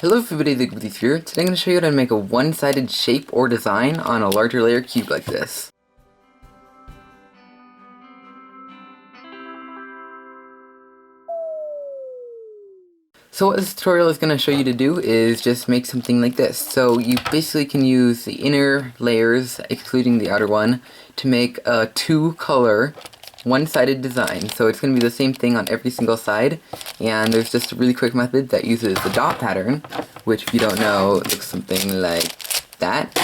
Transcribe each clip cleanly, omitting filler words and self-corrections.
Hello everybody, Luke here. Today I'm going to show you how to make a one-sided shape or design on a larger layer cube like this. So what this tutorial is going to show you to do is just make something like this. So you basically can use the inner layers, excluding the outer one, to make a two-color one-sided design. So it's going to be the same thing on every single side, and there's just a really quick method that uses the dot pattern, which if you don't know looks something like that.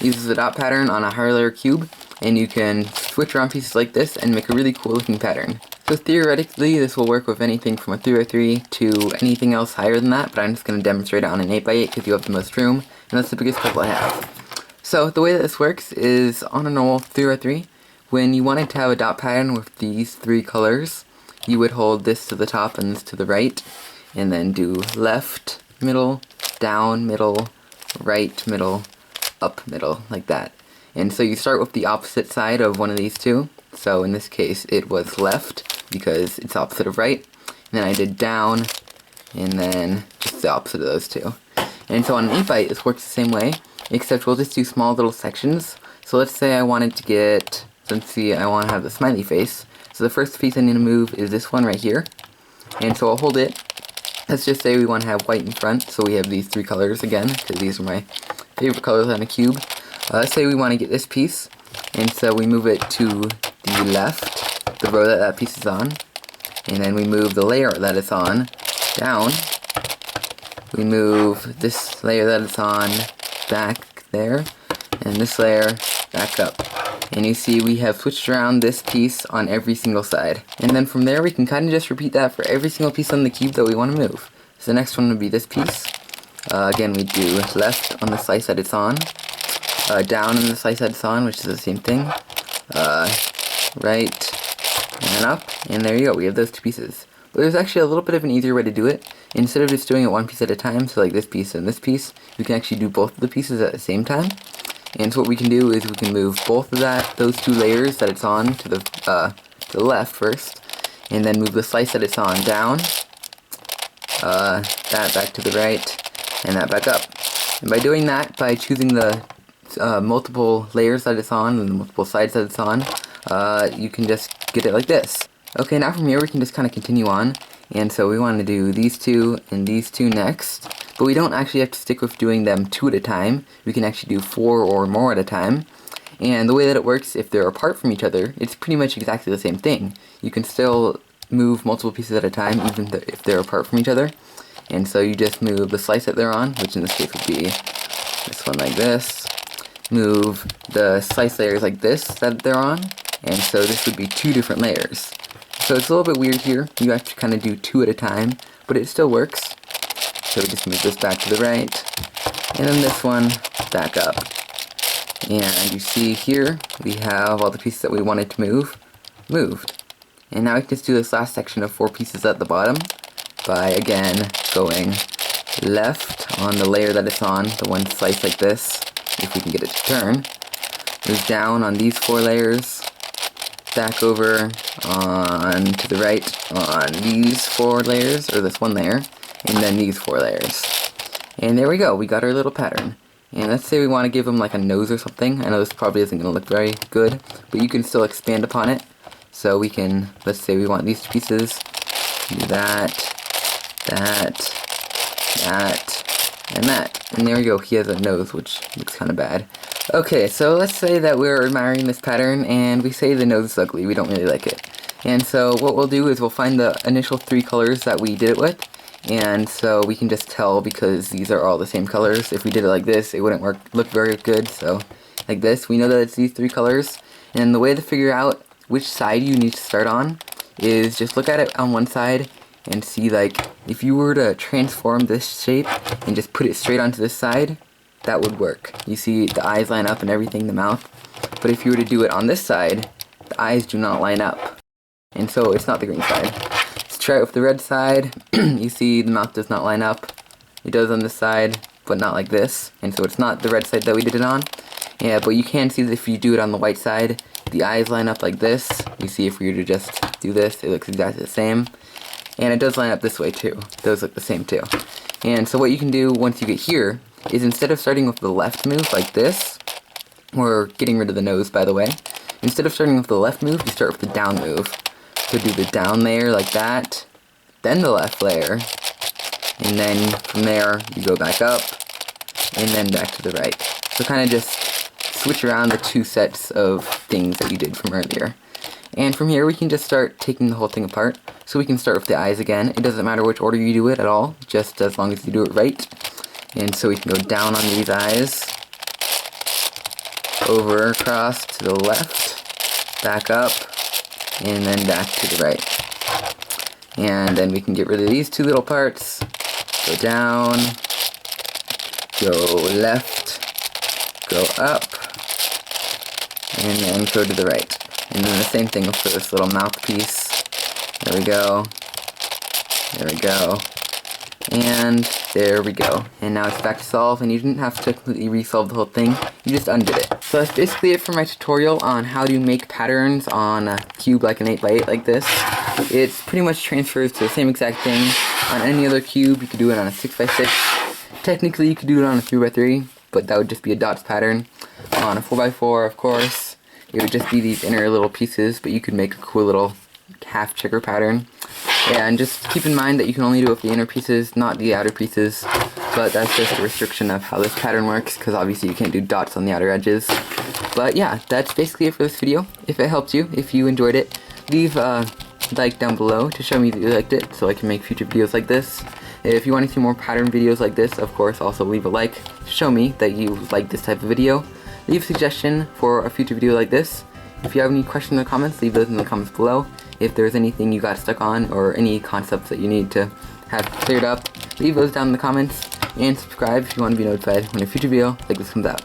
It uses the dot pattern on a higher layer cube, and you can switch around pieces like this and make a really cool looking pattern. So theoretically this will work with anything from a 3x3 to anything else higher than that, but I'm just going to demonstrate it on an 8x8 because you have the most room, and that's the biggest puzzle I have. So the way that this works is on a normal 3x3, when you wanted to have a dot pattern with these three colors, you would hold this to the top and this to the right, and then do left, middle, down, middle, right, middle, up, middle, like that. And so you start with the opposite side of one of these two. So in this case it was left, because it's opposite of right. And then I did down, and then just the opposite of those two. And so on an 8x8 this works the same way, except we'll just do small little sections. So let's say I wanted to get, let's see, I want to have the smiley face. So the first piece I need to move is this one right here. And so I'll hold it. Let's just say we want to have white in front, so we have these three colors again, because these are my favorite colors on a cube. Let's say we want to get this piece, and so we move it to the left, the row that that piece is on, and then we move the layer that it's on down. We move this layer that it's on back there, and this layer back up. And you see we have switched around this piece on every single side. And then from there we can kind of just repeat that for every single piece on the cube that we want to move. So the next one would be this piece. Again, we do left on the slice that it's on, down on the slice that it's on, which is the same thing, right, and up, and there you go, we have those two pieces. But there's actually a little bit of an easier way to do it. Instead of just doing it one piece at a time, so like this piece and this piece, we can actually do both of the pieces at the same time. And so what we can do is we can move both of those two layers that it's on to the left first, and then move the slice that it's on down, that back to the right, and that back up. And by doing that, by choosing the multiple layers that it's on and the multiple sides that it's on, you can just get it like this. Okay, now from here we can just kind of continue on, and so we want to do these two and these two next. But we don't actually have to stick with doing them two at a time. We can actually do four or more at a time. And the way that it works, if they're apart from each other, it's pretty much exactly the same thing. You can still move multiple pieces at a time, even if they're apart from each other. And so you just move the slice that they're on, which in this case would be this one like this. Move the slice layers like this that they're on. And so this would be two different layers. So it's a little bit weird here. You have to kind of do two at a time, but it still works. So we just move this back to the right, and then this one back up. And you see here, we have all the pieces that we wanted to move, moved. And now we can just do this last section of four pieces at the bottom by, again, going left on the layer that it's on, the one slice like this, if we can get it to turn. Move down on these four layers, back over on to the right on these four layers, or this one layer, and then these four layers. And there we go, we got our little pattern. And let's say we want to give them like a nose or something. I know this probably isn't going to look very good, but you can still expand upon it. So we can, let's say we want these two pieces, do that, and that. And there we go, he has a nose, which looks kind of bad. Okay, so let's say that we're admiring this pattern, and we say the nose is ugly, we don't really like it. And so what we'll do is we'll find the initial three colors that we did it with, and so we can just tell because these are all the same colors. If we did it like this, it wouldn't look very good. So like this, we know that it's these three colors. And the way to figure out which side you need to start on is just look at it on one side and see, like, if you were to transform this shape and just put it straight onto this side, that would work. You see the eyes line up and everything, the mouth. But if you were to do it on this side, the eyes do not line up. And so it's not the green side. Try it with the red side. You see the mouth does not line up. It does on this side, but not like this. And so it's not the red side that we did it on. Yeah, but you can see that if you do it on the white side, the eyes line up like this. You see if we were to just do this, it looks exactly the same. And it does line up this way too. Those look the same too. And so what you can do once you get here is instead of starting with the left move like this, we're getting rid of the nose, by the way. Instead of starting with the left move, you start with the down move. So do the down layer like that, then the left layer, and then from there you go back up, and then back to the right. So kind of just switch around the two sets of things that you did from earlier. And from here we can just start taking the whole thing apart. So we can start with the eyes again. It doesn't matter which order you do it at all, just as long as you do it right. And so we can go down on these eyes, over across to the left, back up, and then back to the right. And then we can get rid of these two little parts, go down, go left, go up, and then go to the right. And then the same thing for this little mouthpiece. There we go. There we go. And there we go. And now it's back to solve, and you didn't have to completely resolve the whole thing. You just undid it. So that's basically it for my tutorial on how to make patterns on a cube like an 8x8 like this. It's pretty much transfers to the same exact thing on any other cube. You could do it on a 6x6. Technically, you could do it on a 3x3, but that would just be a dots pattern. On a 4x4, of course, it would just be these inner little pieces, but you could make a cool little half checker pattern. And just keep in mind that you can only do it with the inner pieces, not the outer pieces, but that's just a restriction of how this pattern works, because obviously you can't do dots on the outer edges. But yeah, that's basically it for this video. If it helped you, if you enjoyed it, leave a like down below to show me that you liked it, so I can make future videos like this. If you want to see more pattern videos like this, of course, also leave a like to show me that you like this type of video. Leave a suggestion for a future video like this. If you have any questions or comments, leave those in the comments below. If there's anything you got stuck on, or any concepts that you need to have cleared up, leave those down in the comments, and subscribe if you want to be notified when a future video like this comes out.